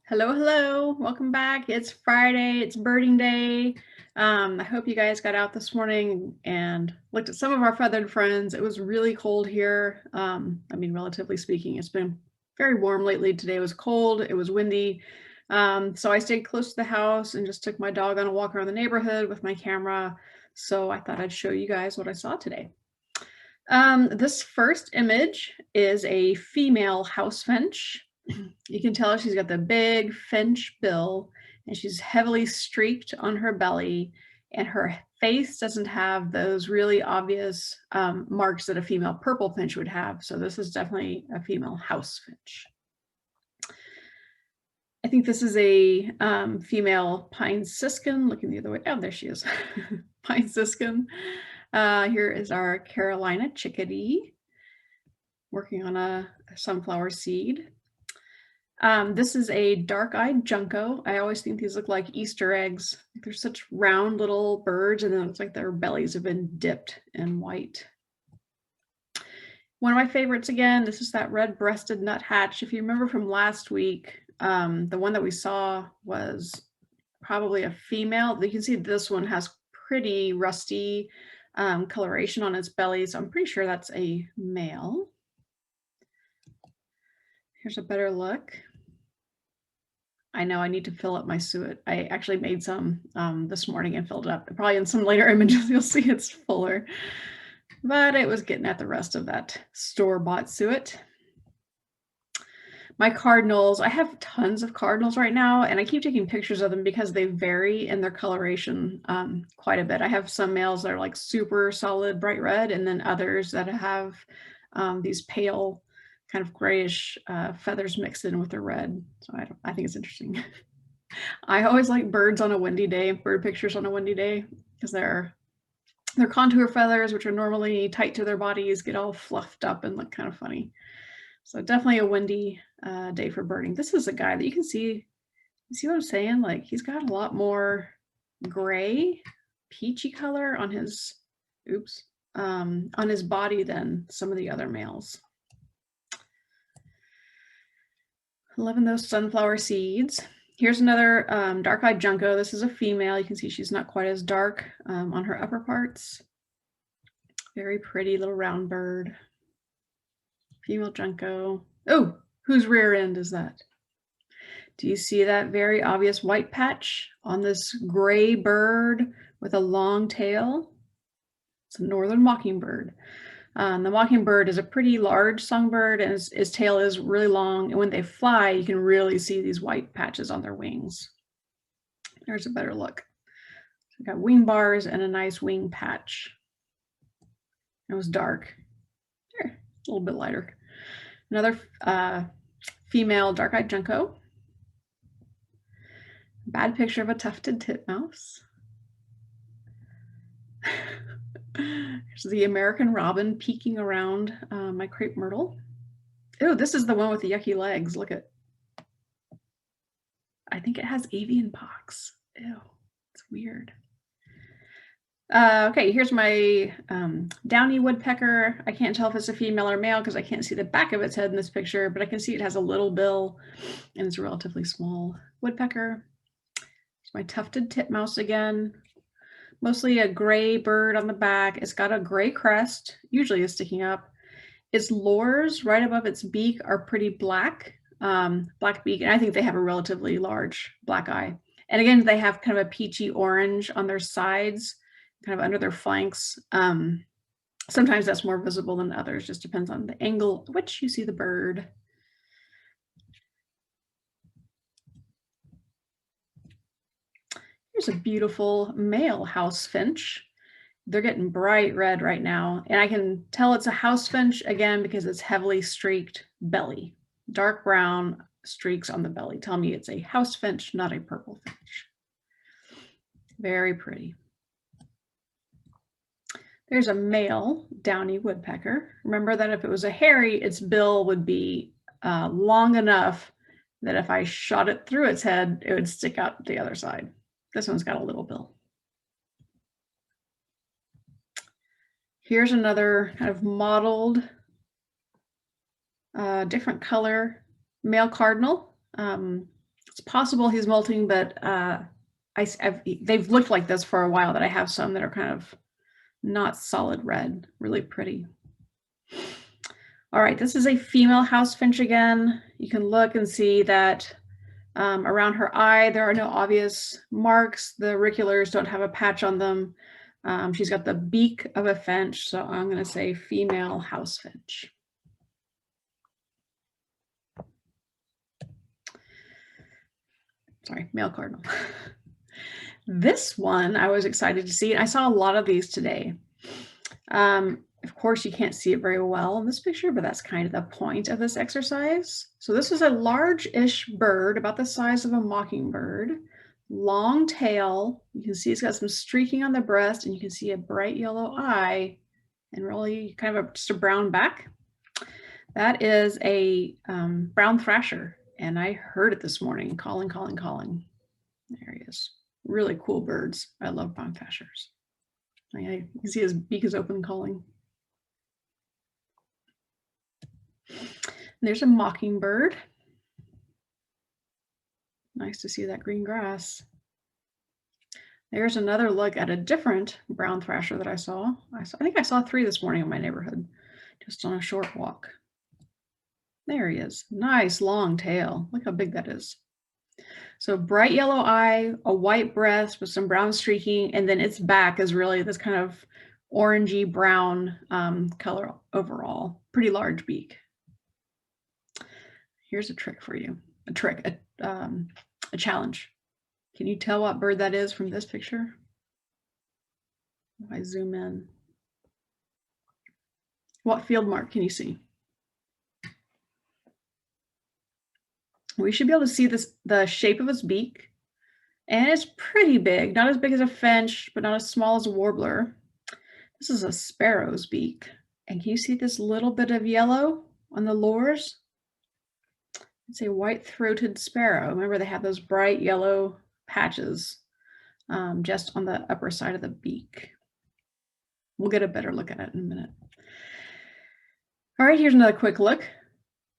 Hello, hello. Welcome back. It's Friday. It's birding day. I hope you guys got out this morning and looked at some of our feathered friends. It was really cold here. Relatively speaking, it's been very warm lately. Today was cold. It was windy. So I stayed close to the house and just took my dog on a walk around the neighborhood with my camera. So I thought I'd show you guys what I saw today. This first image is a female house finch. You can tell she's got the big finch bill and she's heavily streaked on her belly, and her face doesn't have those really obvious marks that a female purple finch would have. So this is definitely a female house finch. I think this is a female pine siskin. Looking the other way. Oh, there she is. Pine siskin. Here is our Carolina chickadee working on a sunflower seed. This is a dark-eyed junco. I always think these look like Easter eggs. They're such round little birds, and then it looks like their bellies have been dipped in white. One of my favorites, again, this is that red-breasted nuthatch. If you remember from last week, the one that we saw was probably a female. You can see this one has pretty rusty coloration on its belly, so I'm pretty sure that's a male. Here's a better look. I know I need to fill up my suet. I actually made some this morning and filled it up. Probably in some later images you'll see it's fuller, but it was getting at the rest of that store-bought suet. My cardinals, I have tons of cardinals right now, and I keep taking pictures of them because they vary in their coloration quite a bit. I have some males that are like super solid bright red, and then others that have these pale kind of grayish feathers mixed in with the red. So I think it's interesting. I always like birds on a windy day, bird pictures on a windy day, because their contour feathers, which are normally tight to their bodies, get all fluffed up and look kind of funny. So definitely a windy day for birding. This is a guy that you can see. You see what I'm saying? Like, he's got a lot more gray, peachy color on his, on his body than some of the other males. Loving those sunflower seeds. Here's another dark-eyed junco. This is a female. You can see she's not quite as dark on her upper parts. Very pretty little round bird. Female junco. Oh, whose rear end is that? Do you see that very obvious white patch on this gray bird with a long tail? It's a northern mockingbird. The mockingbird is a pretty large songbird, and his tail is really long, and when they fly, you can really see these white patches on their wings. There's a better look. We've got wing bars and a nice wing patch. It was dark. There, a little bit lighter. Another female dark-eyed junco. Bad picture of a tufted titmouse. Here's the American robin peeking around my crepe myrtle. Oh, this is the one with the yucky legs. Look at, I think it has avian pox. Ew, it's weird. Okay, here's my downy woodpecker. I can't tell if it's a female or male because I can't see the back of its head in this picture, but I can see it has a little bill and it's a relatively small woodpecker. Here's my tufted titmouse again. Mostly a gray bird on the back. It's got a gray crest, usually is sticking up. Its lores right above its beak are pretty black, black beak, and I think they have a relatively large black eye. And again, they have kind of a peachy orange on their sides, kind of under their flanks. Sometimes that's more visible than others, just depends on the angle at which you see the bird. Here's a beautiful male house finch. They're getting bright red right now, and I can tell it's a house finch again because it's heavily streaked belly. Dark brown streaks on the belly tell me it's a house finch, not a purple finch. Very pretty. There's a male downy woodpecker. Remember that if it was a hairy, its bill would be long enough that if I shot it through its head, it would stick out the other side. This one's got a little bill. Here's another kind of mottled, different color male cardinal. It's possible he's molting, but they've looked like this for a while, that I have some that are kind of not solid red, really pretty. All right, this is a female house finch again. You can look and see that around her eye, there are no obvious marks. The auriculars don't have a patch on them. She's got the beak of a finch, so I'm going to say female house finch. Sorry, male cardinal. This one I was excited to see. I saw a lot of these today. Of course, you can't see it very well in this picture, but that's kind of the point of this exercise. So this is a large-ish bird, about the size of a mockingbird, long tail. You can see it's got some streaking on the breast, and you can see a bright yellow eye, and really kind of just a brown back. That is a brown thrasher, and I heard it this morning, calling. There he is. Really cool birds. I love brown thrashers. You can see his beak is open, calling. There's a mockingbird. Nice to see that green grass. There's another look at a different brown thrasher that I saw. I think I saw 3 this morning in my neighborhood, just on a short walk. There he is. Nice long tail. Look how big that is. So bright yellow eye, a white breast with some brown streaking, and then its back is really this kind of orangey brown color overall. Pretty large beak. Here's a trick for you. A challenge. Can you tell what bird that is from this picture? If I zoom in. What field mark can you see? We should be able to see the shape of its beak, and it's pretty big. Not as big as a finch, but not as small as a warbler. This is a sparrow's beak. And can you see this little bit of yellow on the lores? It's a white-throated sparrow. Remember, they have those bright yellow patches just on the upper side of the beak. We'll get a better look at it in a minute. All right, here's another quick look.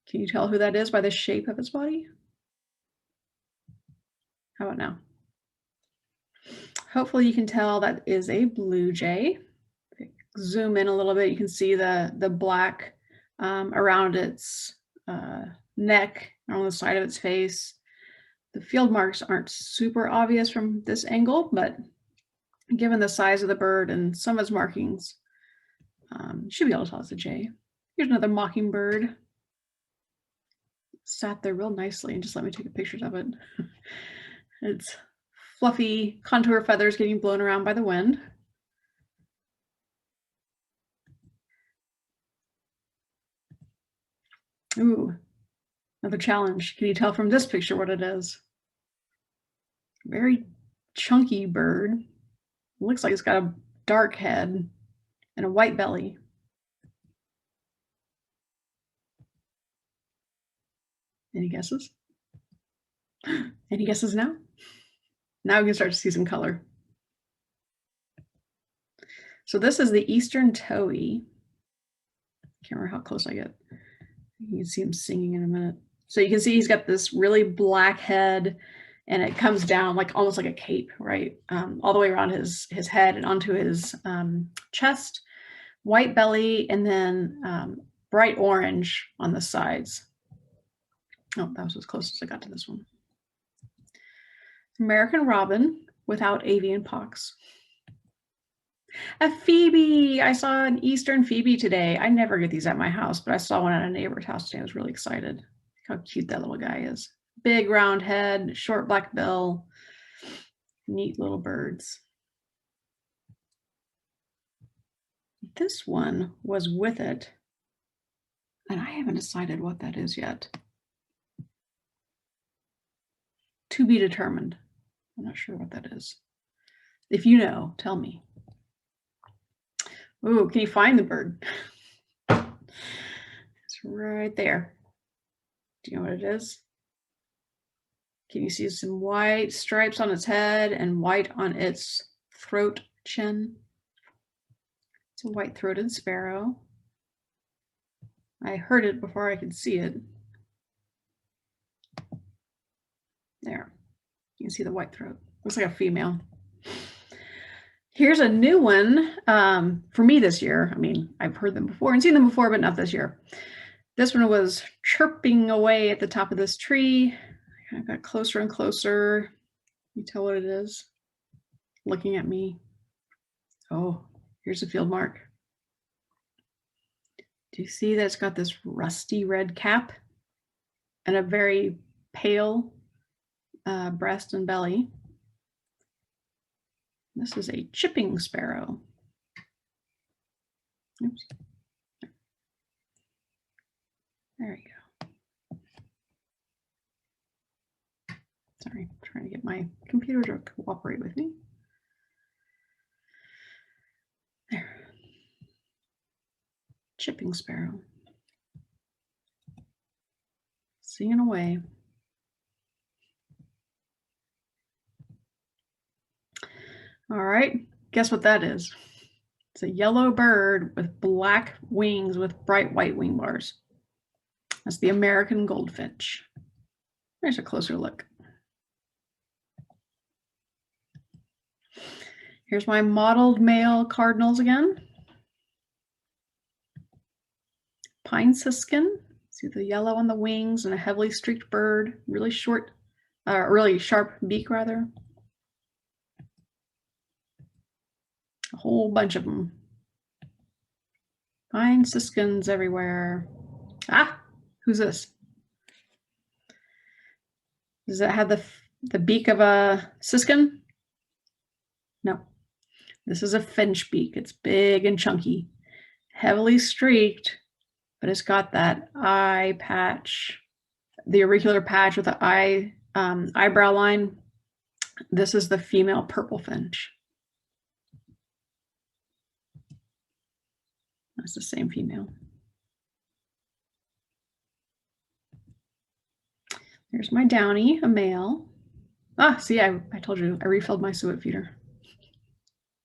Can you tell who that is by the shape of its body? How about now? Hopefully you can tell that is a blue jay. Zoom in a little bit, you can see the black around its neck, on the side of its face. The field marks aren't super obvious from this angle, but given the size of the bird and some of its markings, you should be able to tell it's a jay. Here's another mockingbird. Sat there real nicely, and just let me take pictures of it. It's fluffy contour feathers getting blown around by the wind. Ooh, another challenge. Can you tell from this picture what it is? Very chunky bird. Looks like it's got a dark head and a white belly. Any guesses? Any guesses now? Now we can start to see some color. So this is the Eastern Towhee. Can't remember how close I get. You can see him singing in a minute. So you can see he's got this really black head, and it comes down like almost like a cape, right? All the way around his head and onto his chest, white belly, and then bright orange on the sides. Oh, that was as close as I got to this one. American robin without avian pox. A Phoebe. I saw an Eastern Phoebe today. I never get these at my house, but I saw one at a neighbor's house today. I was really excited. Look how cute that little guy is. Big round head, short black bill. Neat little birds. This one was with it, and I haven't decided what that is yet. To be determined. I'm not sure what that is. If you know, tell me. Ooh, can you find the bird? It's right there. Do you know what it is? Can you see some white stripes on its head and white on its throat chin? It's a white-throated sparrow. I heard it before I could see it. There. You can see the white throat. Looks like a female. Here's a new one for me this year. I mean, I've heard them before and seen them before, but not this year. This one was chirping away at the top of this tree. I got closer and closer. You tell what it is. Looking at me. Oh, here's a field mark. Do you see that it's got this rusty red cap and a very pale breast and belly? This is a chipping sparrow. Oops. There you go. Sorry, I'm trying to get my computer to cooperate with me. There. Chipping sparrow. Singing away. All right, guess what that is? It's a yellow bird with black wings with bright white wing bars. That's the American goldfinch. There's a closer look. Here's my mottled male cardinals again. Pine siskin. See the yellow on the wings and a heavily streaked bird. Really short, really sharp beak rather. A whole bunch of them. Pine siskins everywhere. Ah, who's this? Does it have the beak of a siskin? No. This is a finch beak. It's big and chunky, heavily streaked, but it's got that eye patch, the auricular patch with the eyebrow line. This is the female purple finch. That's the same female. There's my downy, a male. Ah, see, I told you, I refilled my suet feeder.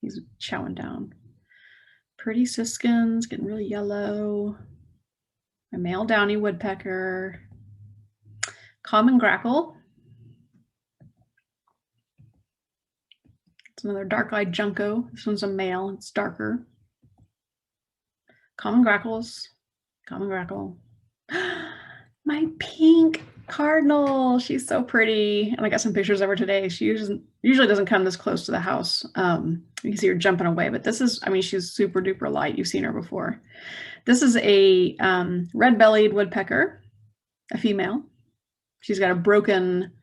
He's chowing down. Pretty siskins, getting really yellow. My male downy woodpecker. Common grackle. It's another dark-eyed junco. This one's a male, it's darker. Common grackles, common grackle. My pink cardinal, she's so pretty. And I got some pictures of her today. She usually doesn't come this close to the house. You can see her jumping away, but this is, I mean, she's super duper light. You've seen her before. This is a red-bellied woodpecker, a female. She's got a broken,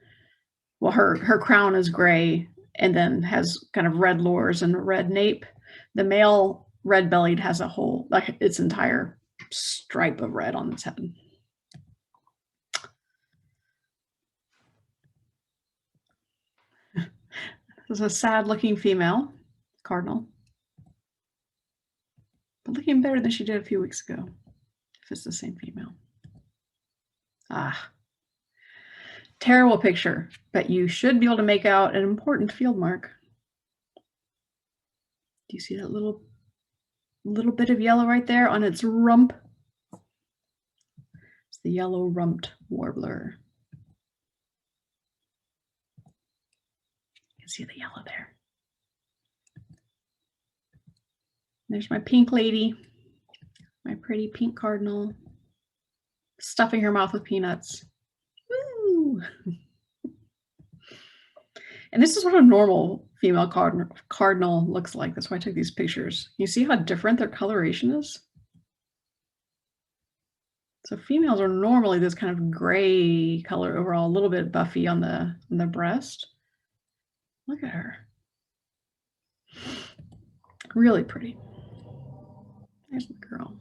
well, her crown is gray and then has kind of red lores and red nape. The male red-bellied has a whole, like its entire stripe of red on its head. This is a sad-looking female cardinal, but looking better than she did a few weeks ago, if it's the same female. Ah, terrible picture, but you should be able to make out an important field mark. Do you see that little bit of yellow right there on its rump? It's the yellow-rumped warbler. You can see the yellow there. There's my pink lady, my pretty pink cardinal, stuffing her mouth with peanuts. Woo! And this is what a normal female cardinal looks like. That's why I took these pictures. You see how different their coloration is? So females are normally this kind of gray color overall, a little bit buffy on the breast. Look at her. Really pretty. There's the girl.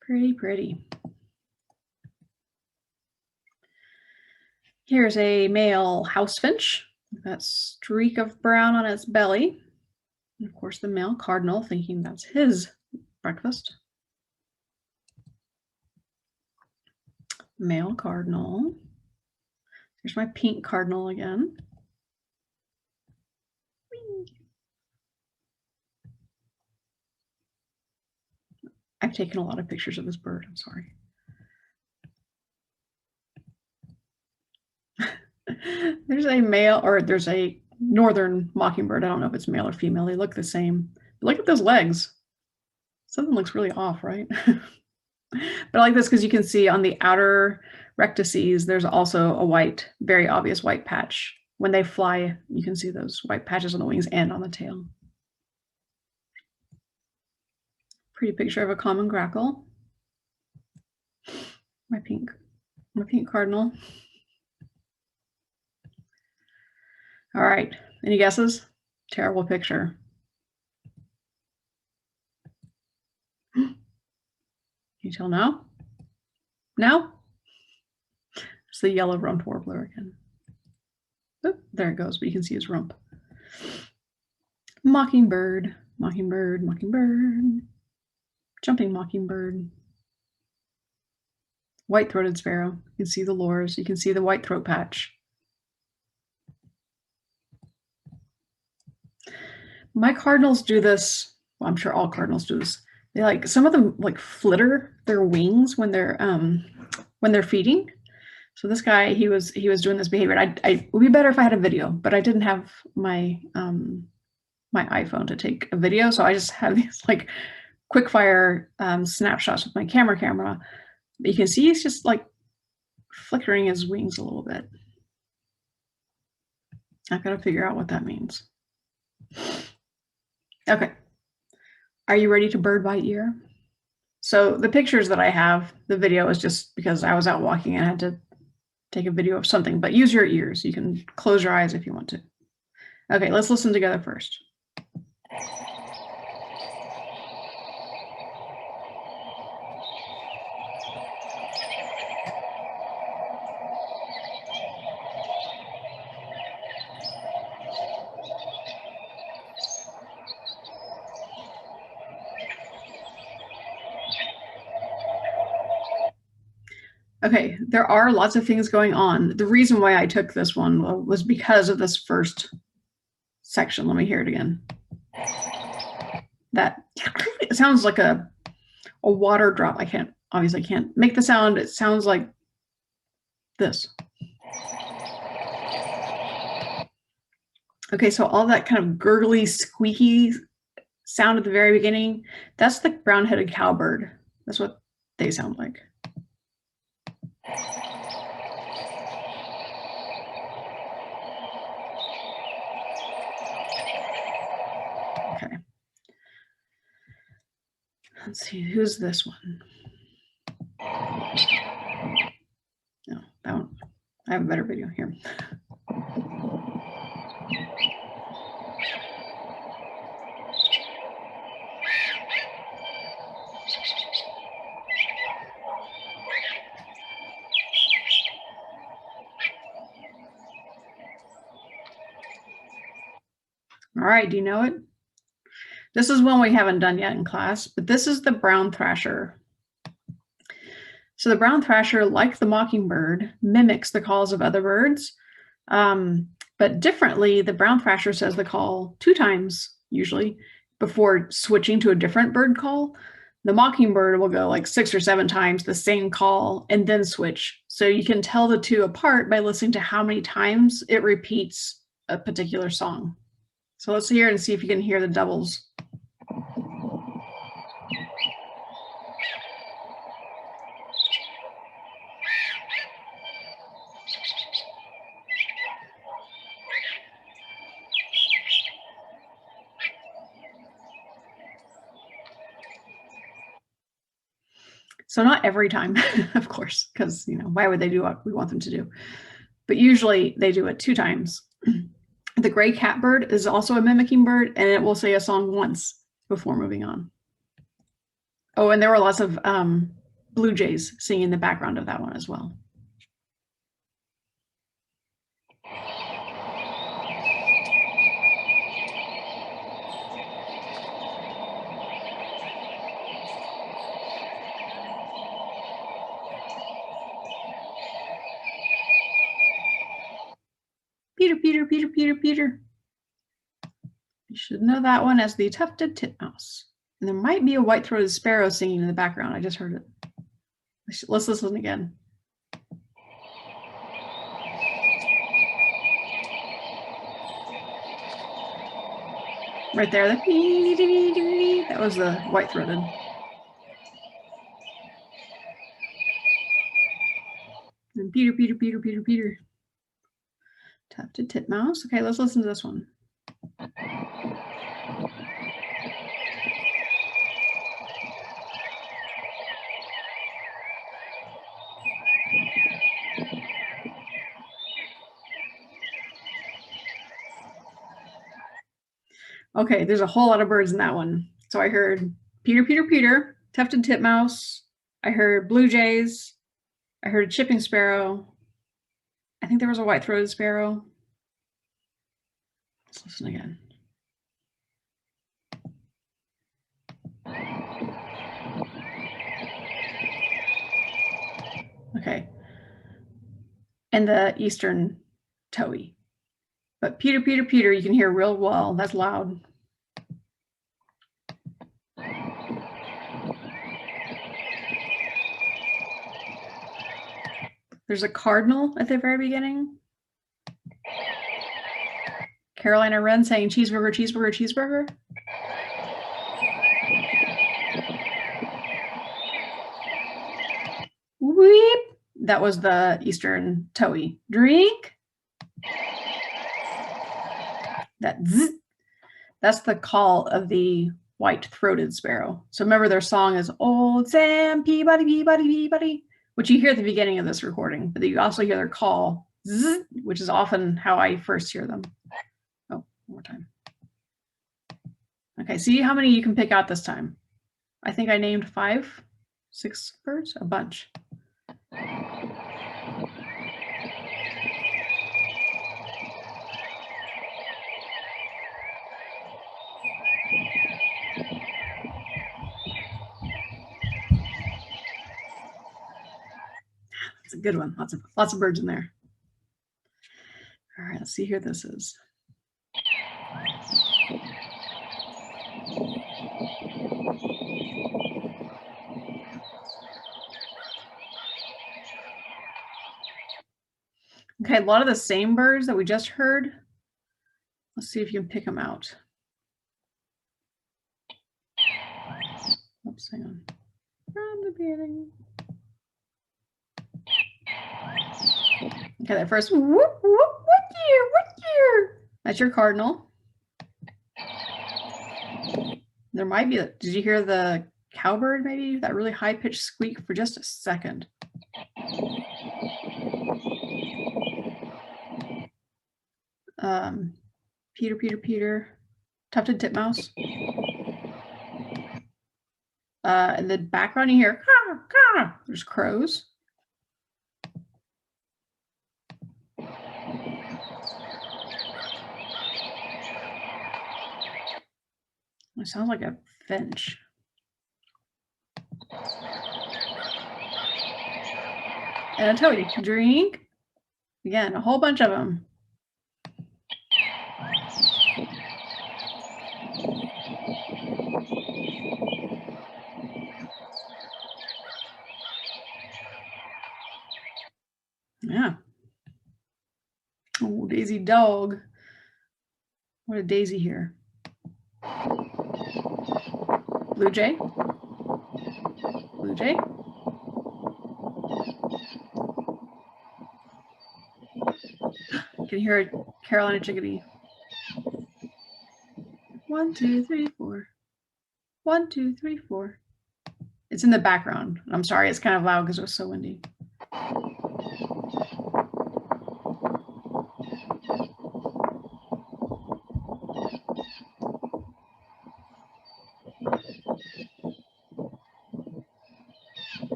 Pretty, pretty. Here's a male house finch. That streak of brown on its belly. And of course, the male cardinal, thinking that's his breakfast. Male cardinal. Here's my pink cardinal again. Whee! I've taken a lot of pictures of this bird. I'm sorry. There's a male, or there's a northern mockingbird. I don't know if it's male or female. They look the same. But look at those legs. Something looks really off, right? But I like this because you can see on the outer rectices, there's also a white, very obvious white patch. When they fly, you can see those white patches on the wings and on the tail. Pretty picture of a common grackle. My pink cardinal. All right, any guesses? Terrible picture. Can you tell now? Now? It's the yellow-rumped warbler again. Oh, there it goes, but you can see his rump. Mockingbird, mockingbird, mockingbird. Jumping mockingbird. White-throated sparrow. You can see the lores. You can see the white throat patch. My cardinals do this. Well, I'm sure all cardinals do this. They like, some of them like flitter their wings when they're feeding. So this guy, he was doing this behavior. It would be better if I had a video, but I didn't have my my iPhone to take a video, so I just have these like quick fire snapshots with my camera. But you can see he's just like flickering his wings a little bit. I've got to figure out what that means. Okay, are you ready to bird by ear? So the pictures that I have, the video is just because I was out walking and I had to take a video of something, but use your ears. You can close your eyes if you want to. Okay, let's listen together first. Okay, there are lots of things going on. The reason why I took this one was because of this first section. Let me hear it again. That it sounds like a water drop. I obviously can't make the sound. It sounds like this. Okay, so all that kind of gurgly, squeaky sound at the very beginning, that's the brown-headed cowbird. That's what they sound like. Okay. Let's see, who's this one? No, that one. I have a better video here. All right, do you know it? This is one we haven't done yet in class, but this is the brown thrasher. So the brown thrasher, like the mockingbird, mimics the calls of other birds, but differently, the brown thrasher says the call 2 times, usually, before switching to a different bird call. The mockingbird will go like 6 or 7 times the same call and then switch. So you can tell the two apart by listening to how many times it repeats a particular song. So let's hear it and see if you can hear the doubles. So not every time, of course, because, you know, why would they do what we want them to do? But usually they do it 2 times. The gray catbird is also a mimicking bird, and it will say a song once before moving on. Oh, and there were lots of blue jays singing in the background of that one as well. Peter, Peter, Peter, Peter, Peter. You should know that one as the tufted titmouse. And there might be a white-throated sparrow singing in the background. I just heard it. Let's listen again. Right there, that was the white-throated. And Peter. Tufted titmouse. Okay, let's listen to this one. Okay, there's a whole lot of birds in that one. So I heard Peter, tufted titmouse. I heard blue jays. I heard a chipping sparrow. I think there was a white-throated sparrow. Let's listen again. Okay. And the eastern towhee. But Peter, you can hear real well. That's loud. There's a cardinal at the very beginning. Carolina Wren saying cheeseburger, cheeseburger, cheeseburger. Weep. That was the eastern towhee. Drink. That zzz, that's the call of the white-throated sparrow. So remember their song is Old Sam Peabody, Peabody, Peabody, which you hear at the beginning of this recording, but you also hear their call, zzz, which is often how I first hear them. Oh, one more time. Okay, see how many you can pick out this time. I think I named 5, 6 birds, a bunch. That's a good one. Lots of birds in there. All right, let's see here. This is. Okay, a lot of the same birds that we just heard. Let's see if you can pick them out. Oops, hang on. From the beginning. Okay, that first whoop, whoop, what year? That's your cardinal. There might be, did you hear the cowbird maybe? That really high-pitched squeak for just a second. Peter, tufted titmouse. In the background you hear, caw, caw. There's crows. It sounds like a finch. And a toady. Drink. Again, a whole bunch of them. Yeah. Oh, Daisy dog. What a daisy here. Blue jay. Blue jay. You can hear a Carolina chickadee. 1, 2, 3, 4. 1, 2, 3, 4. It's in the background. I'm sorry, it's kind of loud because it was so windy.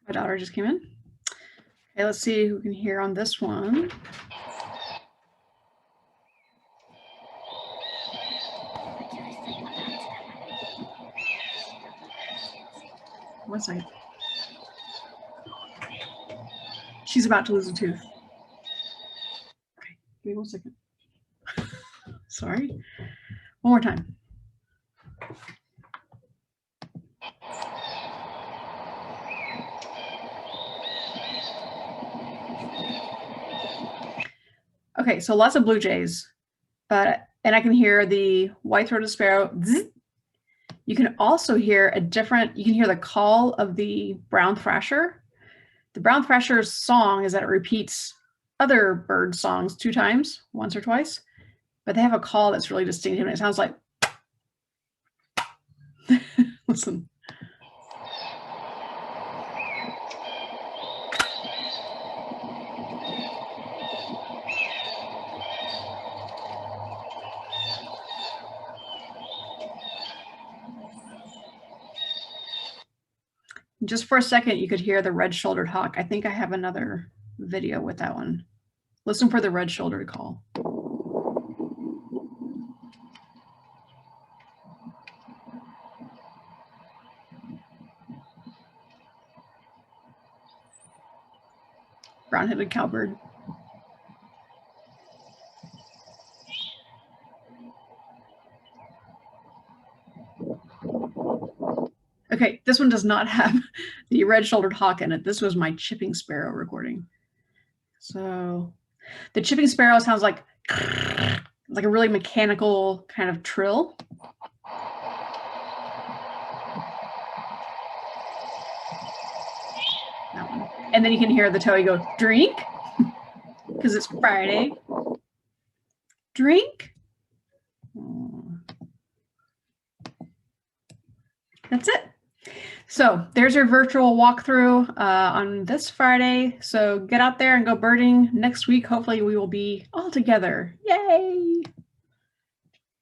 My daughter just came in. Okay, let's see who can hear on this one. One second. She's about to lose a tooth. Okay, give me 1 second. Sorry. One more time. Okay, so lots of blue jays, and I can hear the white-throated sparrow. Zzz. You can also hear you can hear the call of the brown thrasher. The brown thrasher's song is that it repeats other bird songs 2 times, once or twice, but they have a call that's really distinctive, and it sounds like, listen. Just for a second, you could hear the red-shouldered hawk. I think I have another video with that one. Listen for the red-shouldered call. Brown-headed cowbird. Okay, this one does not have the red-shouldered hawk in it. This was my chipping sparrow recording. So the chipping sparrow sounds like a really mechanical kind of trill. That one. And then you can hear the towhee go, drink, because it's Friday. Drink. That's it. So there's your virtual walkthrough on this Friday. So get out there and go birding. Next week, hopefully we will be all together. Yay!